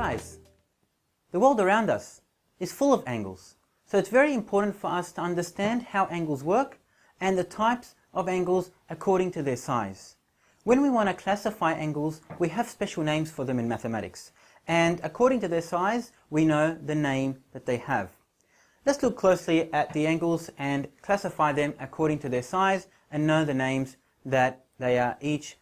Guys, the world around us is full of angles, so it's very important for us to understand how angles work and the types of angles according to their size. When we want to classify angles, we have special names for them in mathematics, and according to their size, we know the name that they have. Let's look closely at the angles and classify them according to their size and know the names that they are each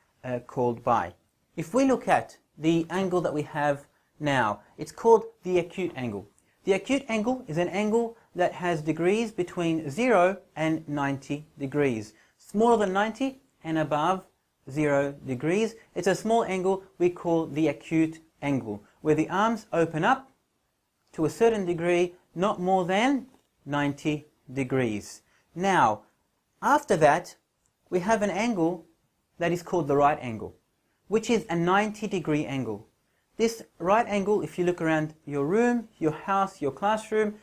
called by. If we look at the angle that we have now, it's called the acute angle. The acute angle is an angle that has degrees between 0 and 90 degrees. Smaller than 90 and above 0 degrees. It's a small angle we call the acute angle, where the arms open up to a certain degree, not more than 90 degrees. Now, after that, we have an angle that is called the right angle, which is a 90-degree angle. This right angle, if you look around your room, your house, your classroom,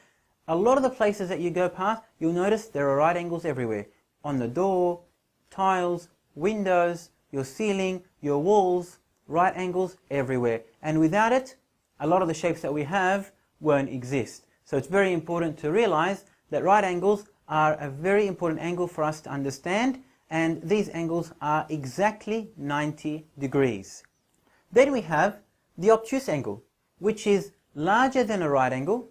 a lot of the places that you go past, you'll notice there are right angles everywhere. On the door, tiles, windows, your ceiling, your walls, right angles everywhere. And without it, a lot of the shapes that we have won't exist. So it's very important to realize that right angles are a very important angle for us to understand, and these angles are exactly 90 degrees. Then we have the obtuse angle, which is larger than a right angle,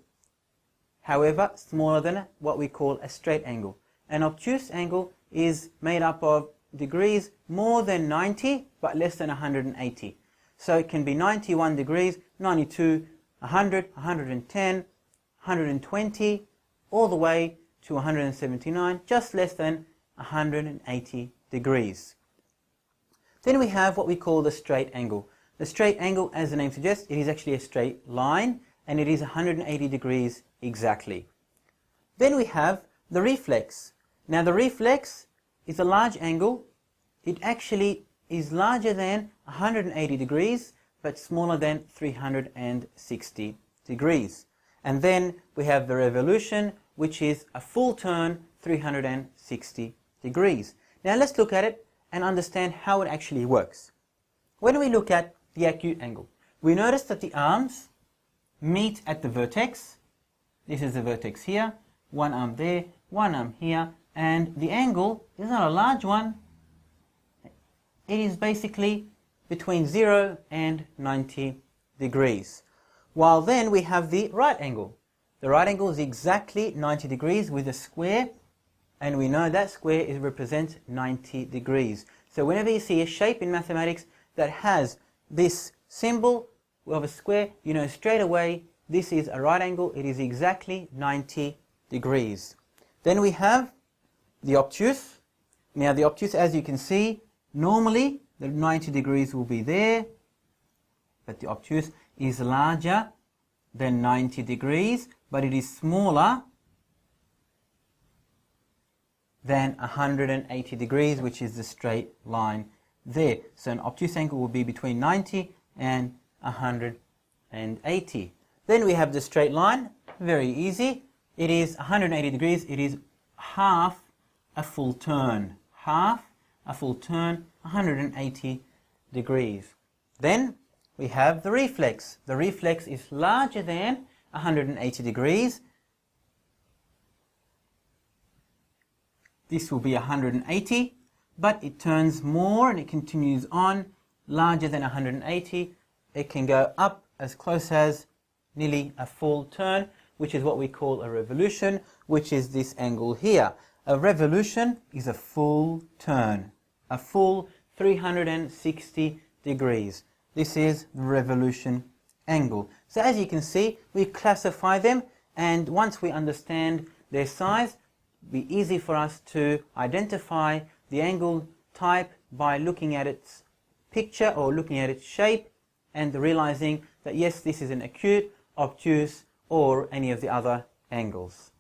however smaller than what we call a straight angle. An obtuse angle is made up of degrees more than 90 but less than 180. So it can be 91 degrees, 92, 100, 110, 120, all the way to 179, just less than 180 degrees. Then we have what we call the straight angle. The straight angle, as the name suggests, it is actually a straight line, and it is 180 degrees exactly. Then we have the reflex. Now the reflex is a large angle. It actually is larger than 180 degrees, but smaller than 360 degrees. And then we have the revolution, which is a full turn, 360 degrees. Now let's look at it and understand how it actually works. When we look at the acute angle, we notice that the arms meet at the vertex. This is the vertex here, one arm there, one arm here, and the angle is not a large one. It is basically between 0 and 90 degrees. While then we have the right angle. The right angle is exactly 90 degrees with a square, and we know that square represents 90 degrees. So whenever you see a shape in mathematics that has this symbol of a square, you know straight away this is a right angle. It is exactly 90 degrees. Then we have the obtuse. Now the obtuse, as you can see, normally the 90 degrees will be there, but the obtuse is larger than 90 degrees, but it is smaller than 180 degrees, which is the straight line there. So an obtuse angle will be between 90 and 180. Then we have the straight line, very easy. It is 180 degrees, it is half a full turn. Half a full turn, 180 degrees. Then we have the reflex. The reflex is larger than 180 degrees. This will be 180, but it turns more and it continues on, larger than 180. It can go up as close as nearly a full turn, which is what we call a revolution, which is this angle here. A revolution is a full turn, a full 360 degrees. This is the revolution angle. So as you can see, we classify them, and once we understand their size, it'll be easy for us to identify the angle type by looking at its picture or looking at its shape and realizing that yes, this is an acute, obtuse, or any of the other angles.